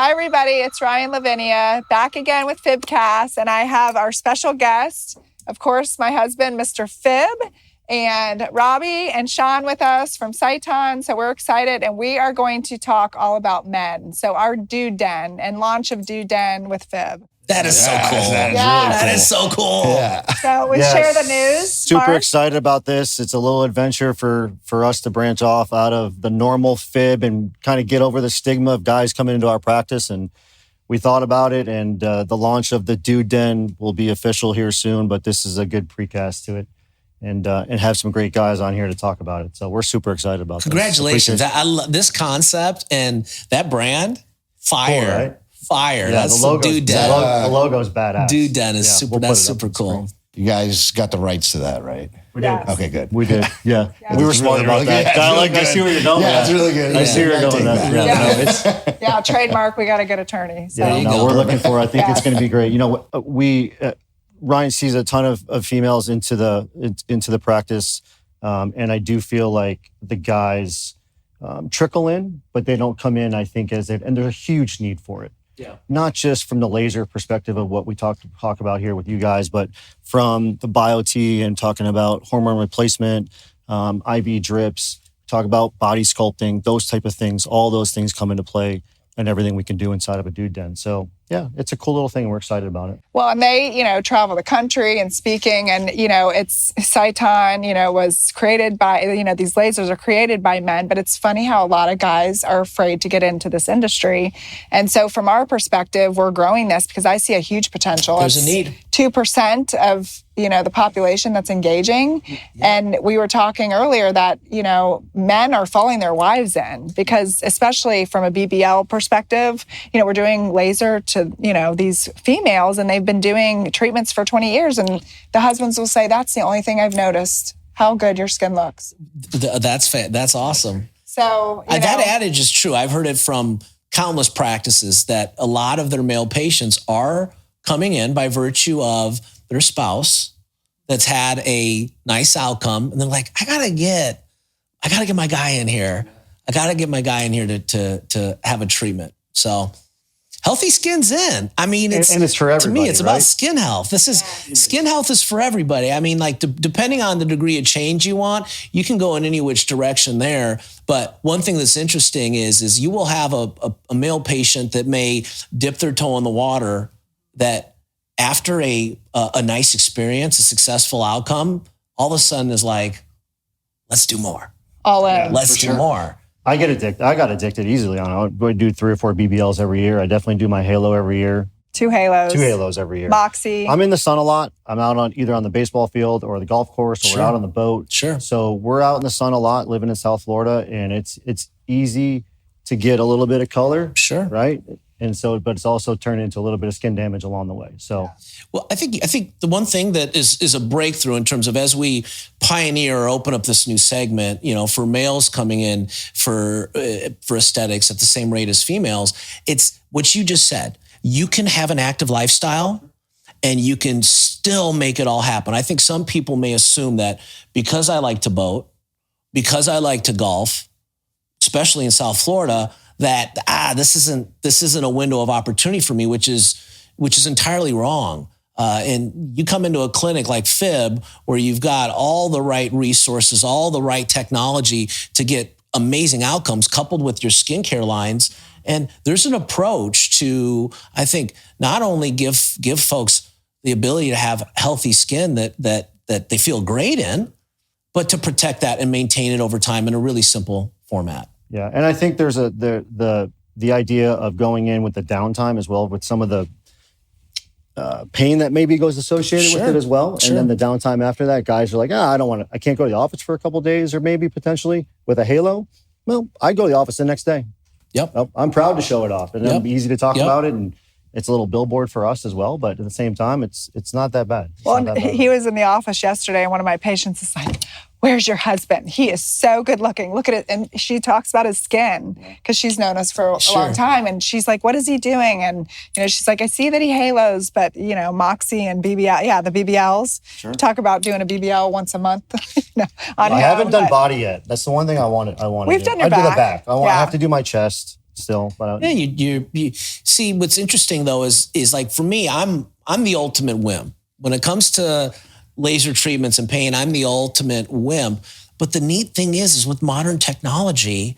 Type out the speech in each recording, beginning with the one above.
Hi, everybody. It's Ryann Lavinia back again with FIBBcast, and I have our special guest, of course, my husband, Mr. FIBB, and Robbie and Shawn with us from Sciton. So we're excited, and we are going to talk all about men. So our Dude Den and launch of Dude Den with FIBB. That is so cool. That is so cool. Yeah. So we share the news. Super excited about this. It's a little adventure for us to branch off out of the normal FIBB and kind of get over the stigma of guys coming into our practice. And we thought about it, and the launch of the Dude Den will be official here soon, but this is a good precast to it. And have some great guys on here to talk about it. So we're super excited about this. Congratulations. I love this concept and that brand. Fire. Cool, right? Fire. Yeah, that's the logo. Dude Den. The logo's badass. Dude Den is super. That's super cool. You guys got the rights to that, right? We did. Yes. Okay, good. We did. Yeah. We were smart about that. I see where you're going. Yeah, it's really good. I see where you're going. Yeah, trademark. We got a good attorney. So. We're looking for. I think it's going to be great. You know, Ryan sees a ton of females into the practice, and I do feel like the guys trickle in, but they don't come in. I think and there's a huge need for it. Yeah. Not just from the laser perspective of what we talk about here with you guys, but from the BioT and talking about hormone replacement, IV drips, talk about body sculpting, those type of things. All those things come into play and everything we can do inside of a Dude Den. So yeah, it's a cool little thing. We're excited about it. Well, and they, travel the country and speaking, and, it's Sciton, was created by, these lasers are created by men, but it's funny how a lot of guys are afraid to get into this industry. And so from our perspective, we're growing this because I see a huge potential. There's a need. 2% of, the population that's engaging. Yeah. And we were talking earlier that, men are following their wives in because especially from a BBL perspective, we're doing laser to, these females and they've been doing treatments for 20 years. And the husbands will say, that's the only thing I've noticed, how good your skin looks. That's awesome. So, that adage is true. I've heard it from countless practices that a lot of their male patients are coming in by virtue of their spouse that's had a nice outcome. And they're like, I gotta get my guy in here. I gotta get my guy in here to have a treatment. So healthy skin's in. I mean, it's for everybody. To me, it's about skin health. Skin health is for everybody. I mean, depending on the degree of change you want, you can go in any which direction there. But one thing that's interesting is you will have a male patient that may dip their toe in the water that after a nice experience, a successful outcome, all of a sudden is like, let's do more. All in. Let's do more. I get addicted. I got addicted easily on it. I do 3 or 4 BBLs every year. I definitely do my halo every year. 2 halos. 2 halos every year. Moxi. I'm in the sun a lot. I'm out either on the baseball field or the golf course, or we're out on the boat. Sure. So we're out in the sun a lot, living in South Florida, and it's easy to get a little bit of color. Sure. Right? And so, but it's also turned into a little bit of skin damage along the way. So, well, I think the one thing that is a breakthrough in terms of as we pioneer or open up this new segment, for males coming in for aesthetics at the same rate as females, it's what you just said. You can have an active lifestyle and you can still make it all happen. I think some people may assume that because I like to boat, because I like to golf, especially in South Florida, that this isn't a window of opportunity for me, which is entirely wrong. And you come into a clinic like FIBB where you've got all the right resources, all the right technology to get amazing outcomes coupled with your skincare lines. And there's an approach to, I think, not only give folks the ability to have healthy skin that they feel great in, but to protect that and maintain it over time in a really simple format. Yeah, and I think there's the idea of going in with the downtime as well, with some of the pain that maybe goes associated with it as well. Sure. And then the downtime after that, guys are like, I can't go to the office for a couple of days or maybe potentially with a halo. Well, I go to the office the next day. Yep. I'm proud to show it off, and it'll be easy to talk about it, and it's a little billboard for us as well. But at the same time, it's not that bad. He was in the office yesterday, and one of my patients is like, where's your husband? He is so good looking. Look at it. And she talks about his skin because she's known us for a long time. And she's like, what is he doing? And, she's like, I see that he halos, but, Moxi and BBL, the BBLs. Sure. Talk about doing a BBL once a month. I haven't done body yet. That's the one thing I want to do. We've done your I back. do the back. I have to do my chest. still. But Yeah, you see what's interesting though is like for me, I'm the ultimate wimp. When it comes to laser treatments and pain, I'm the ultimate wimp. But the neat thing is with modern technology,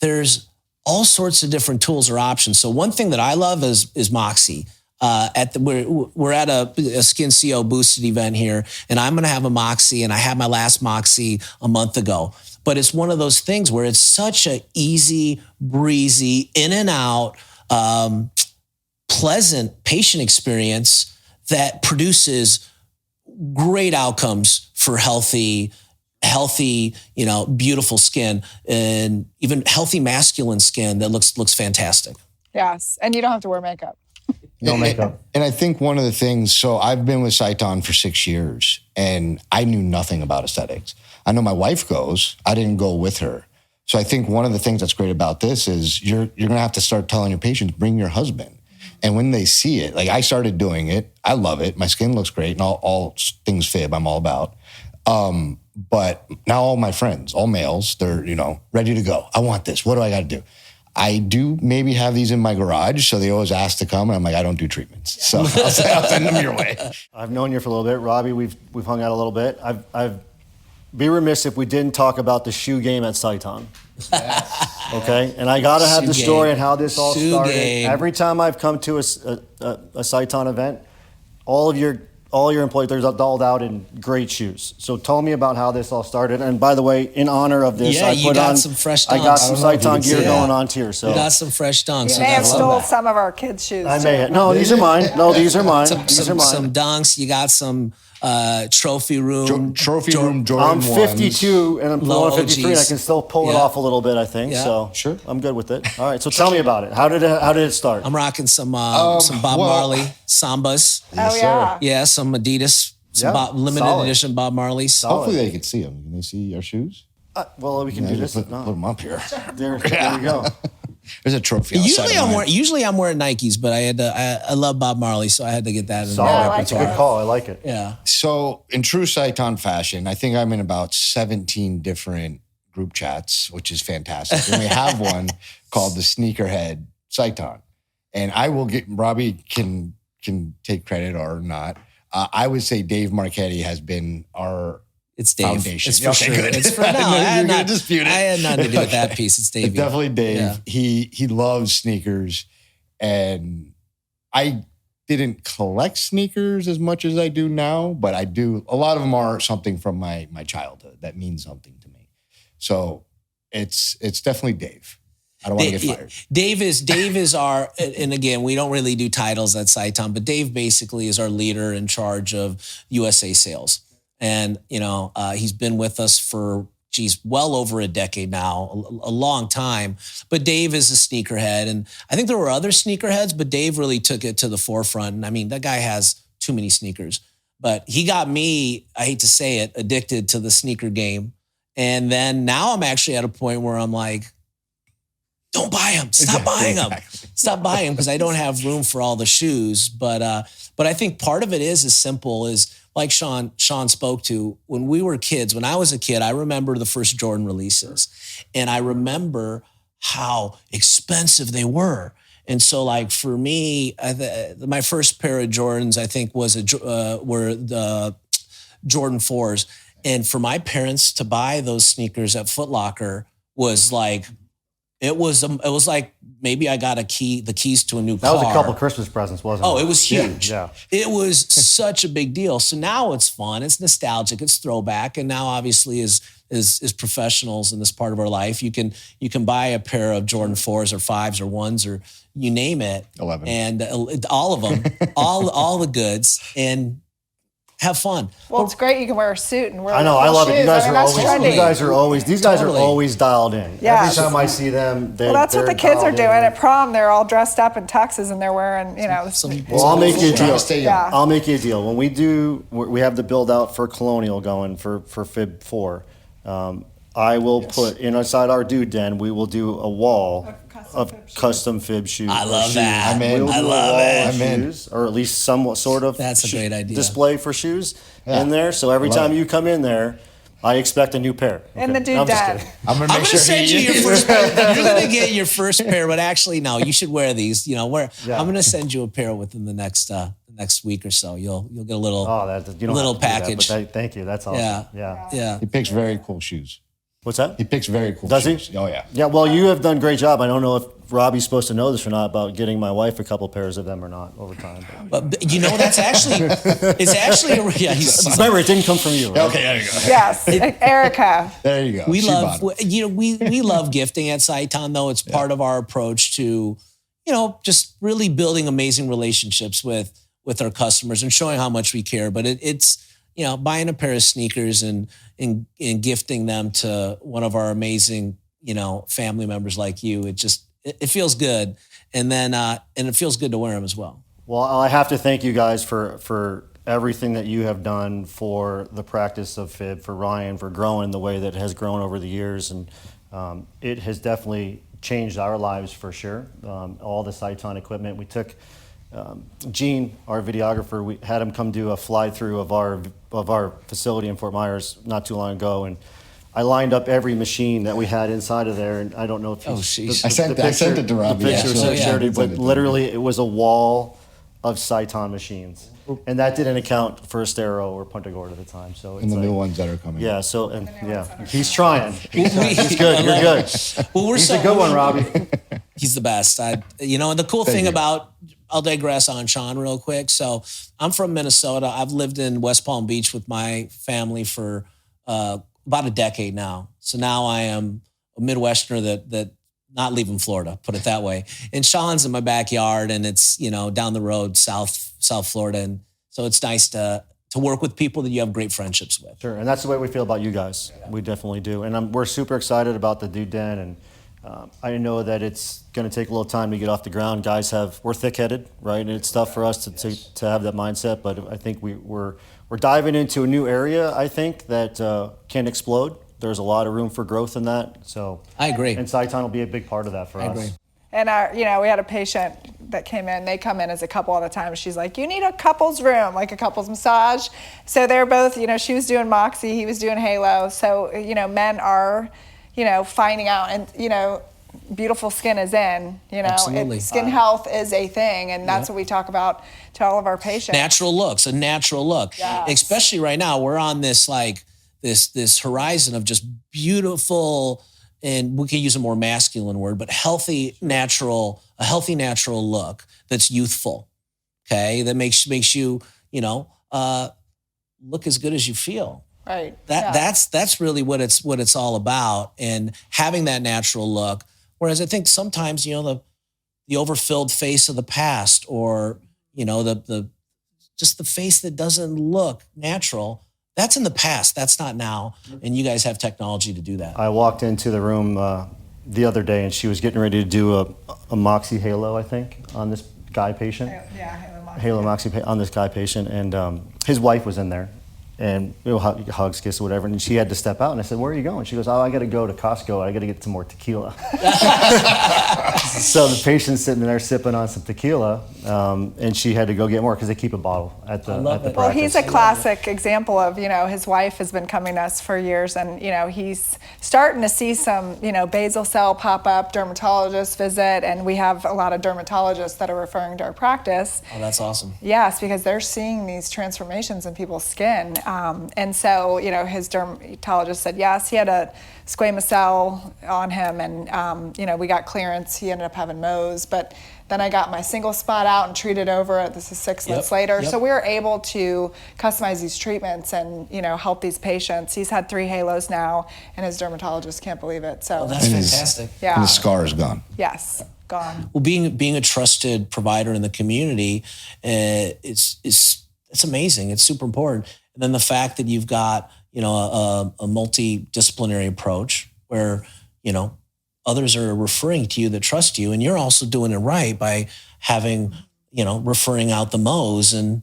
there's all sorts of different tools or options. So one thing that I love is Moxi. We're at a Skin CO boosted event here, and I'm going to have a Moxi, and I had my last Moxi a month ago. But it's one of those things where it's such a easy, breezy, in and out, pleasant patient experience that produces great outcomes for healthy, beautiful skin, and even healthy masculine skin that looks fantastic. Yes, and you don't have to wear makeup. no makeup. And I think one of the things, so I've been with Sciton for 6 years and I knew nothing about aesthetics. I know my wife goes, I didn't go with her. So I think one of the things that's great about this is you're going to have to start telling your patients, bring your husband. And when they see it, like I started doing it, I love it. My skin looks great and all things FIBB I'm all about. But now all my friends, all males, they're, ready to go. I want this. What do I got to do? I do maybe have these in my garage, so they always ask to come, and I'm like, I don't do treatments, so I'll send them your way. I've known you for a little bit, Robbie. We've hung out a little bit. I've be remiss if we didn't talk about the shoe game at Sciton. Okay, and I gotta have the story on how this all started. Every time I've come to a Sciton event, all your employees, they're all out in great shoes. So tell me about how this all started. And by the way, in honor of this, I got some fresh dunks. I got some Sciton gear going on here. So you got some fresh dunks. You may have stole some of our kids' shoes. I may have. No, these are mine. No, these are mine. Some dunks. You got some trophy room. Trophy room Jordan I'm 52 and I'm going 53 and I OGs. can still pull it off a little bit, I think. Yeah. So Sure. I'm good with it. All right. So tell me about it. How did it start? I'm rocking some Bob Marley Sambas. Oh, yeah. Yeah, some Adidas, limited edition Bob Marleys. Hopefully they can see them. Can they see our shoes? Well, we can do this. Put them up here. There we go. There's a trophy outside. Usually I'm wearing Nikes, but I love Bob Marley, so I had to get that in Solid. my That's a good call. I like it. Yeah. So in true Sciton fashion, I think I'm in about 17 different group chats, which is fantastic. And we have one called the Sneakerhead Sciton. And I will get, Robbie can take credit or not. I would say Dave Marchetti has been our It's Dave. foundation. It's for sure. Good. It's for, no, I had You're gonna dispute it. I had nothing to do with that piece. It's Dave. It's definitely Dave. Yeah. He loves sneakers, and I didn't collect sneakers as much as I do now, but I do. A lot of them are something from my childhood that means something to me. So it's definitely Dave. I don't want to get fired. Dave is our, and again, we don't really do titles at Sciton, but Dave basically is our leader in charge of USA sales. And, he's been with us for, well over a decade now, a long time. But Dave is a sneakerhead. And I think there were other sneakerheads, but Dave really took it to the forefront. And I mean, that guy has too many sneakers. But he got me, I hate to say it, addicted to the sneaker game. And then now I'm actually at a point where I'm like, don't buy them. Stop buying them. Stop buying them because I don't have room for all the shoes. But I think part of it is as simple as, like Shawn spoke to, when we were kids, when I was a kid, I remember the first Jordan releases. And I remember how expensive they were. And so like for me, my first pair of Jordans, I think were the Jordan 4s. And for my parents to buy those sneakers at Foot Locker was like, it was like maybe I got the keys to a new car. That was a couple Christmas presents, wasn't it? Oh, it was huge. Yeah. It was such a big deal. So now it's fun, it's nostalgic, it's throwback. And now obviously as professionals in this part of our life, you can buy a pair of Jordan 4s or 5s or 1s or you name it. 11. And all of them, all the goods, and have fun. Well, it's great you can wear a suit and wear I know, I love it. You guys are always these guys are Totally. always dialed in. Yeah. Every time I see them, that's what the kids are doing at prom. They're all dressed up in tuxes and they're wearing, Well, I'll make you a deal. Yeah. I'll make you a deal. When we have the build out for Colonial going for FIBB 4. I will put inside our dude den. We will do a wall of custom FIBB shoes. I love that. I'm in. We'll I do love a wall it. of I'm in. shoes, or at least somewhat sort of. That's a great idea. Display for shoes in there. So every time you come in there, I expect a new pair. In the Okay. dude No, I'm just den. kidding. I'm gonna make I'm sure gonna send you he- your first pair. You're gonna get your first pair, but actually, no, you should wear these. You know, Yeah. I'm gonna send you a pair within the next week or so. You'll get a little You don't little have to do that, package. but thank you. That's awesome. Yeah. Yeah. He picks very cool shoes. What's that? He picks very cool Does he? shoes. Oh yeah. Yeah, well, you have done a great job. I don't know if Robbie's supposed to know this or not about getting my wife a couple pairs of them or not over time. But you know, it's actually he's Remember, it didn't come from you, right? Okay, there you go. Yes, Erica. There you go. we She love bought it. we love gifting at Sciton, though. It's part of our approach to, just really building amazing relationships with our customers and showing how much we care. But it's buying a pair of sneakers and gifting them to one of our amazing family members like you. It feels good, and then and it feels good to wear them as well. Well, I have to thank you guys for everything that you have done for the practice of FIBB, for Ryann, for growing the way that it has grown over the years. And it has definitely changed our lives for sure. All the Sciton equipment. We took Gene, our videographer, we had him come do a fly-through of our facility in Fort Myers not too long ago. And I lined up every machine that we had inside of there, and I don't know if you... sheesh. I sent it to Robbie. The picture was Yeah. shared, Yeah. but literally it was a wall of Sciton machines. And that didn't account for Estero or Punta Gorda at the time. So it's And the like, new ones that are coming. yeah, so, and yeah, he's trying. He's good, you're good. Well, He's a good one, Robbie. He's the best. And the cool thing about, I'll digress on Shawn real quick. So I'm from Minnesota. I've lived in West Palm Beach with my family for about a decade now. So now I am a Midwesterner that not leaving Florida, put it that way. And Shawn's in my backyard, and it's, down the road, South Florida. And so it's nice to work with people that you have great friendships with. Sure, and that's the way we feel about you guys. We definitely do. And we're super excited about the Dude Den, and I know that it's going to take a little time to get off the ground. Guys we're thick-headed, right? And it's tough for us to have that mindset, but I think we're diving into a new area, I think, that can explode. There's a lot of room for growth in that. So I agree. And Sciton will be a big part of that for us. agree. And we had a patient that came in. They come in as a couple all the time. She's like, "You need a couples room, like a couples massage." So they're both, she was doing Moxi, he was doing Halo. So men are, finding out, and beautiful skin is in. Absolutely. Skin health is a thing, and that's what we talk about to all of our patients. Natural looks, a natural look. Yes. Especially right now, we're on this this horizon of just beautiful, and we can use a more masculine word, but a healthy natural look that's youthful. Okay, that makes you look as good as you feel. Right. That's really what it's all about, and having that natural look. Whereas I think sometimes the overfilled face of the past, or the just the face that doesn't look natural, that's in the past. That's not now. And you guys have technology to do that. I walked into the room the other day, and she was getting ready to do a Moxi Halo, I think, on this guy patient. Yeah, Halo Moxi. Halo Moxi on this guy patient, and his wife was in there, and hugs, kiss, or whatever, and she had to step out, and I said, "Where are you going?" She goes, "Oh, I got to go to Costco. I got to get some more tequila." So the patient's sitting there sipping on some tequila, and she had to go get more because they keep a bottle at the practice. Well, he's a classic example of, his wife has been coming to us for years, and, he's starting to see some, basal cell pop up, dermatologist visit, and we have a lot of dermatologists that are referring to our practice. Oh, that's awesome. Yes, because they're seeing these transformations in people's skin. And so, his dermatologist said yes, he had a squamous cell on him, and, we got clearance. He ended up having Mohs, but then I got my single spot out and treated over it. This is 6 months later. Yep. So we were able to customize these treatments and, help these patients. He's had 3 halos now, and his dermatologist can't believe it. So That's And his- fantastic. yeah. And the scar is gone. Yes, gone. Well, being a trusted provider in the community, it's amazing. It's super important. And then the fact that you've got a multidisciplinary approach where others are referring to you that trust you, and you're also doing it right by having referring out the Mohs, and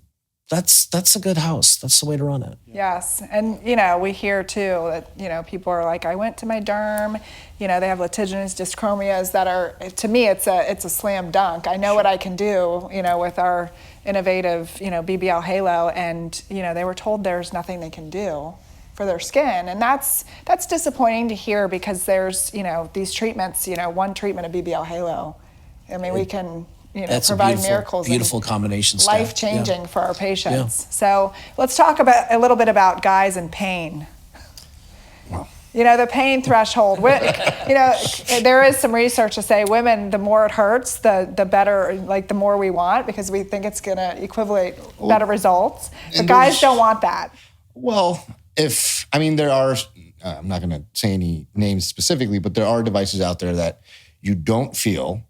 that's a good house. That's the way to run it. Yes, and we hear too that people are like, I went to my derm, they have litiginous dyschromias that are, to me it's a slam dunk. I know what I can do, with our innovative, BBL Halo, and they were told there's nothing they can do for their skin. And that's disappointing to hear, because there's, these treatments, one treatment of BBL Halo. I mean, we can, That's provide miracles. Beautiful combination. Life-changing for our patients. Yeah. So let's talk a little bit about guys and pain. Wow. The pain threshold. There is some research to say women, the more it hurts, the better, like the more we want, because we think it's going to equivalent better results. But guys don't want that. Well, there are, I'm not going to say any names specifically, but there are devices out there that you don't feel,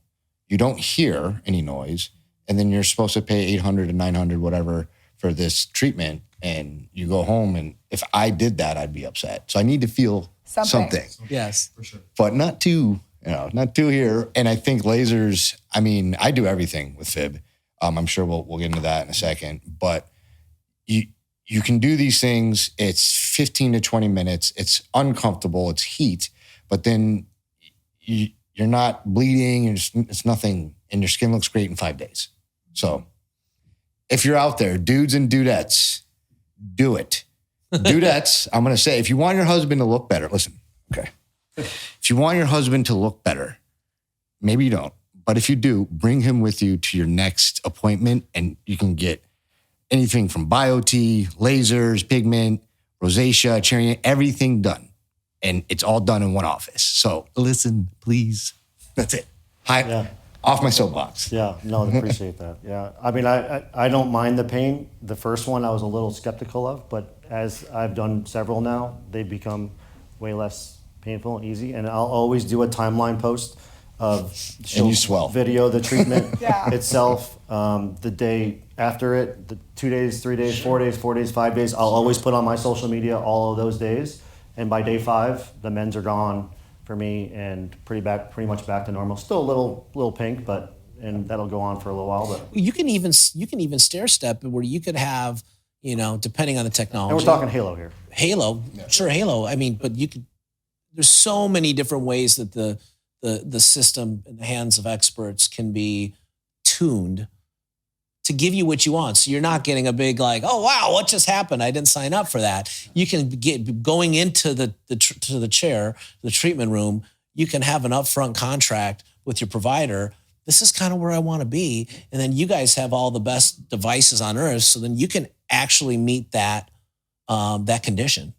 you don't hear any noise, and then you're supposed to pay $800 to $900, whatever, for this treatment, and you go home, and if I did that, I'd be upset. So I need to feel something. Yes, for sure. But not too here. And I think lasers, I do everything with FIBB. I'm sure we'll get into that in a second, but you can do these things. It's 15 to 20 minutes. It's uncomfortable. It's heat, but then you're not bleeding. It's nothing, and your skin looks great in 5 days. So if you're out there, dudes and dudettes, do it. Dudettes, I'm going to say, if you want your husband to look better, listen, okay. If you want your husband to look better, maybe you don't, but if you do, bring him with you to your next appointment, and you can get anything from BioT, lasers, pigment, rosacea, cherry, everything done. And it's all done in one office. So listen, please. That's it. Off my soapbox. Yeah, no, I appreciate that. Yeah, I don't mind the pain. The first one I was a little skeptical of, but as I've done several now, they become way less painful and easy. And I'll always do a timeline post of and you swell. Video the treatment itself, the day after it, the 2 days, 3 days, 4 days, 4 days, 5 days. I'll always put on my social media all of those days. And by day 5, the men's are gone for me and pretty much back to normal. Still a little pink, and that'll go on for a little while. But you can even stair step where you could have, depending on the technology. And we're talking Halo here. Halo, sure, Halo. But you could. There's so many different ways that the system in the hands of experts can be tuned to give you what you want. So you're not getting a big oh wow, what just happened? I didn't sign up for that. You can get going into the chair, the treatment room. You can have an upfront contract with your provider. This is kind of where I want to be, and then you guys have all the best devices on earth. So then you can actually meet that condition.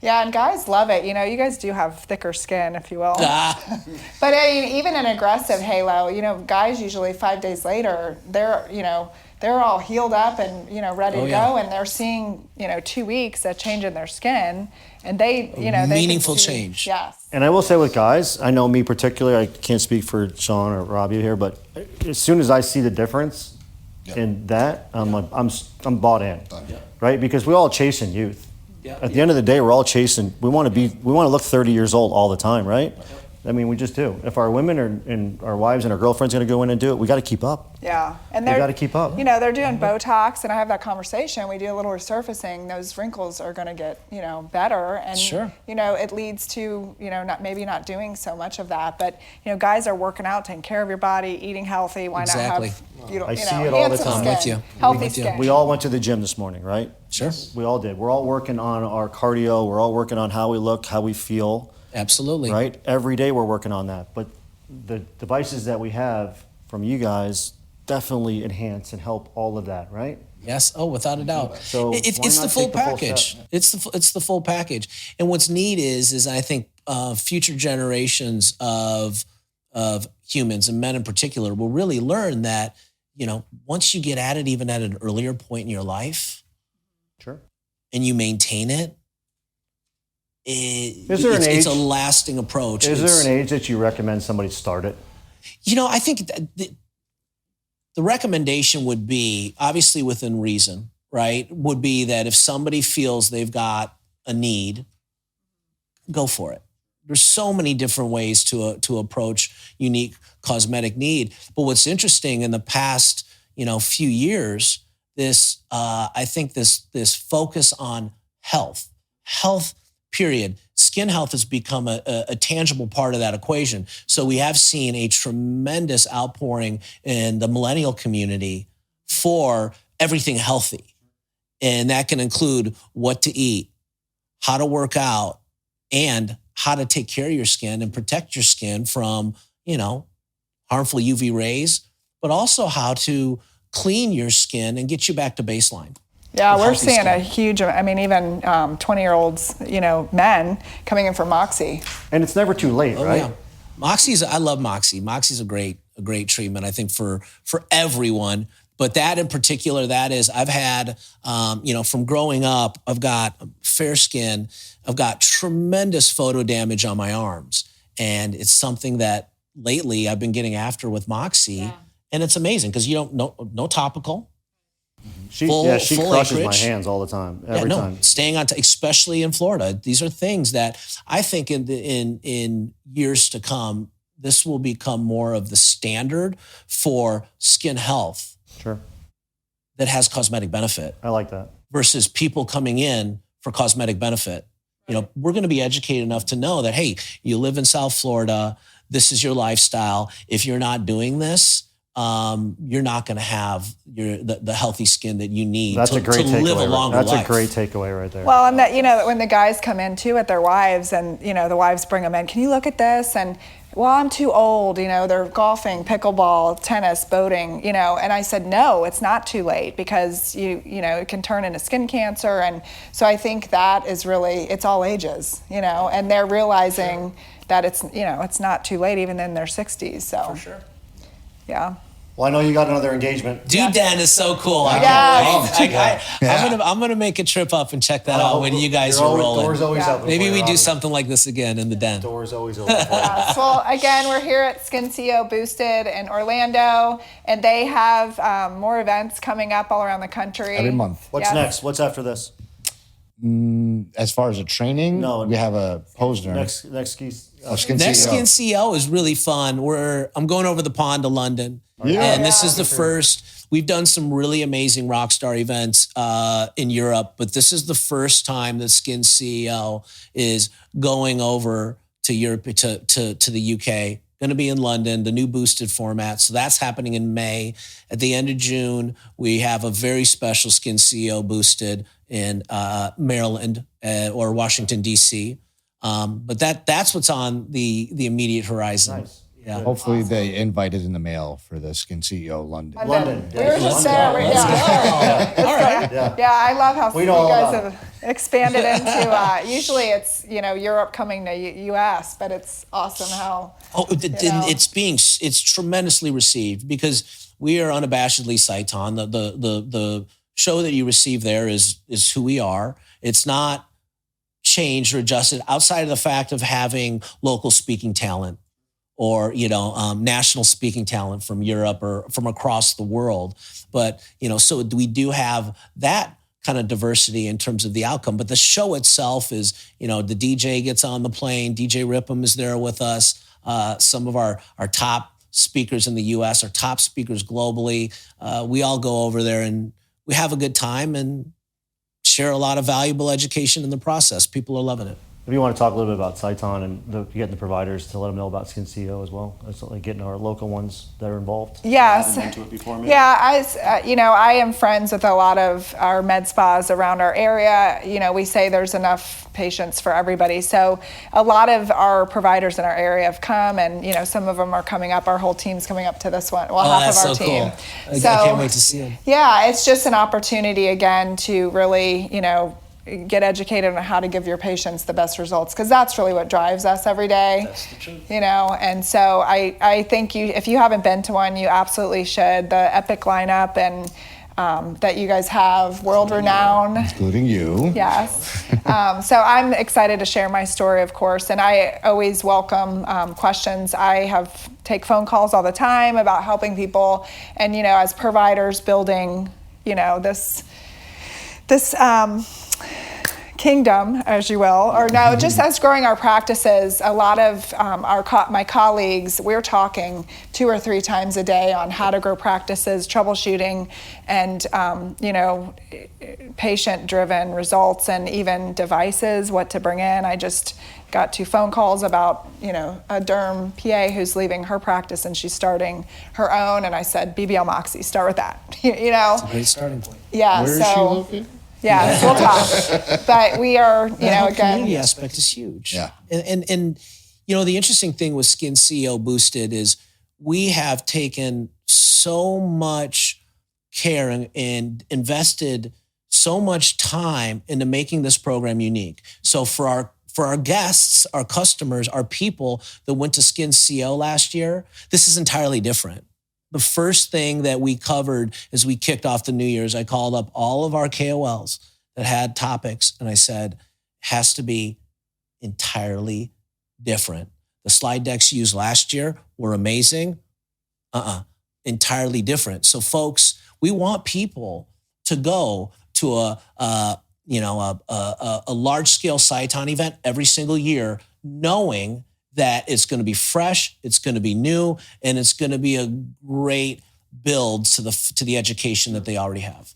Yeah, and guys love it. You guys do have thicker skin, if you will. But even an aggressive Halo, guys usually 5 days later, they're all healed up and ready to go, and they're seeing 2 weeks a change in their skin, and they meaningful change. Yes. And I will say with guys, I know me particularly, I can't speak for Shawn or Robbie here, but as soon as I see the difference in that, I'm bought in, right? Because we're all chasing youth. At the end of the day, we're all chasing. We want to look 30 years old all the time, right? We just do. If our women and our wives and our girlfriends are going to go in and do it, we got to keep up. Yeah, and we got to keep up. They're doing Botox, and I have that conversation. We do a little resurfacing. Those wrinkles are going to get better, and it leads to not doing so much of that. But guys are working out, taking care of your body, eating healthy. Why not have I see it all the time. I'm with you. Healthy skin. We all went to the gym this morning, right? Sure. We all did. We're all working on our cardio. We're all working on how we look, how we feel. Absolutely. Right? Every day we're working on that. But the devices that we have from you guys definitely enhance and help all of that, right? Yes. Oh, without a doubt. So it's the full package. It's the full package. And what's neat is I think future generations of humans, and men in particular, will really learn that, once you get at it, even at an earlier point in your life, sure, and you maintain it, it's a lasting approach. Is there an age that you recommend somebody start it? I think the recommendation would be, obviously within reason, right? Would be that if somebody feels they've got a need, go for it. There's so many different ways to approach unique cosmetic need. But what's interesting in the past, few years, I think this focus on health, period. Skin health has become a tangible part of that equation. So we have seen a tremendous outpouring in the millennial community for everything healthy. And that can include what to eat, how to work out, and how to take care of your skin and protect your skin from, harmful UV rays, but also how to clean your skin and get you back to baseline. Yeah, we're healthy seeing skin. a huge, even 20-year-olds, men coming in for Moxi. And it's never too late, right? Yeah. I love Moxi. Moxi's a great treatment, I think, for everyone. But that in particular, I've had, from growing up, I've got fair skin. I've got tremendous photo damage on my arms. And it's something that lately I've been getting after with Moxi. Yeah. And it's amazing because you don't, no topical. She full crushes acreage. my hands all the time, every time. Staying on, especially in Florida. These are things that I think in years to come, this will become more of the standard for skin health. Sure. That has cosmetic benefit. I like that. Versus people coming in for cosmetic benefit. We're going to be educated enough to know that, hey, you live in South Florida. This is your lifestyle. If you're not doing this, you're not going to have the healthy skin that you need to live a longer life. That's a great takeaway right there. Well, and that, when the guys come in too with their wives and, the wives bring them in, can you look at this? And, well, I'm too old, they're golfing, pickleball, tennis, boating, and I said, no, it's not too late because it can turn into skin cancer. And so I think that is really, it's all ages, and they're realizing that it's not too late even in their 60s. So. For sure. Yeah. Well, I know you got another engagement. Dude, Dan is so cool. I'm gonna make a trip up and check that out when you guys are rolling. Doors always open. Maybe we do something like this again in the den. Doors always open. Yes. Well, again, we're here at Skin CEO Boosted in Orlando, and they have more events coming up all around the country. Every month. What's next? What's after this? As far as a training, we have a Posner. Skin CEO is really fun. I'm going over the pond to London. And this is the first. We've done some really amazing rockstar events in Europe, but this is the first time that Skin CEO is going over to Europe, to the UK. Going to be in London, the new boosted format. So that's happening in May. At the end of June, we have a very special Skin CEO boosted in Maryland or Washington, D.C. But that's what's on the immediate horizon. Nice. Yeah. Hopefully they invited in the mail for the Skin CEO London. London. We were just there. All right. Yeah, I love how you guys have expanded into, usually it's, Europe coming to U.S., but it's awesome how. It's tremendously received because we are unabashedly Sciton. The show that you receive there is who we are. It's not changed or adjusted outside of the fact of having local speaking talent or, national speaking talent from Europe or from across the world. But, so we do have that kind of diversity in terms of the outcome. But the show itself is, the DJ gets on the plane. DJ Ripham is there with us. Some of our top speakers in the U.S., our top speakers globally. We all go over there and we have a good time and share a lot of valuable education in the process. People are loving it. If you want to talk a little bit about Sciton and getting the providers to let them know about Skin CEO as well, it's like getting our local ones that are involved. Yes. Been to it before, maybe? Yeah, I am friends with a lot of our med spas around our area. We say there's enough patients for everybody. So a lot of our providers in our area have come, and some of them are coming up. Our whole team's coming up to this one. Well, half of our team. Cool. I can't wait to see them. Yeah, it's just an opportunity again to really, get educated on how to give your patients the best results, because that's really what drives us every day. That's the truth. And so I think if you haven't been to one, you absolutely should. The epic lineup and that you guys have, world renowned. Including you. Yes. So I'm excited to share my story, of course, and I always welcome questions. I take phone calls all the time about helping people, and as providers building, this kingdom, as you will, or no, just as growing our practices. A lot of my colleagues, we're talking 2 or 3 times a day on how to grow practices, troubleshooting, and patient-driven results, and even devices, what to bring in. I just got 2 phone calls about a derm PA who's leaving her practice and she's starting her own, and I said BBL Moxi, start with that. It's a great starting point. Yeah. Where is she located? Yes, we'll talk. But we are, you know, whole again, community aspect is huge. Yeah. And you know, the interesting thing with Skin CEO Boosted is we have taken so much care and invested so much time into making this program unique. So for our guests, our customers, our people that went to Skin CO last year, this is entirely different. The first thing that we covered as we kicked off the New Year's, I called up all of our KOLs that had topics, and I said, has to be entirely different. The slide decks used last year were amazing. Entirely different. So folks, we want people to go to a large scale Sciton event every single year, knowing that it's going to be fresh, it's going to be new, and it's going to be a great build to the education that they already have.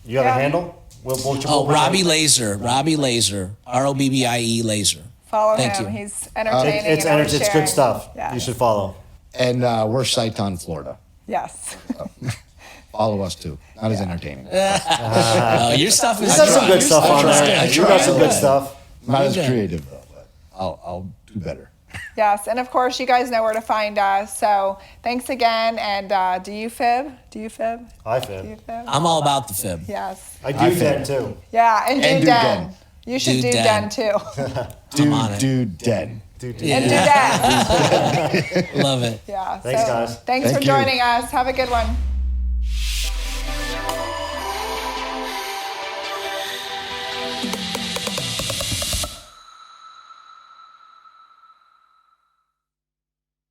You have a handle? Robbie Laser, ROBBIE Laser. follow Thank him. you. He's entertaining. It's good stuff. Yeah. You should follow. And we're Sciton, Florida. Yes. Follow us too. Not as entertaining. Your stuff is You got some good Your stuff on there. I You got some good stuff. Not as creative though, but I'll do better. Yes, and of course, you guys know where to find us. So thanks again, and do you fib? Do you fib? I Do you fib. fib? I'm all about the fib. Yes. I do that too. Yeah, and do do den. den. You should Do do den. den too. I'm on it. Dude, dead. And do den. Love it. Yeah. Thanks, guys. Thanks for Thank you. joining us. Have a good one.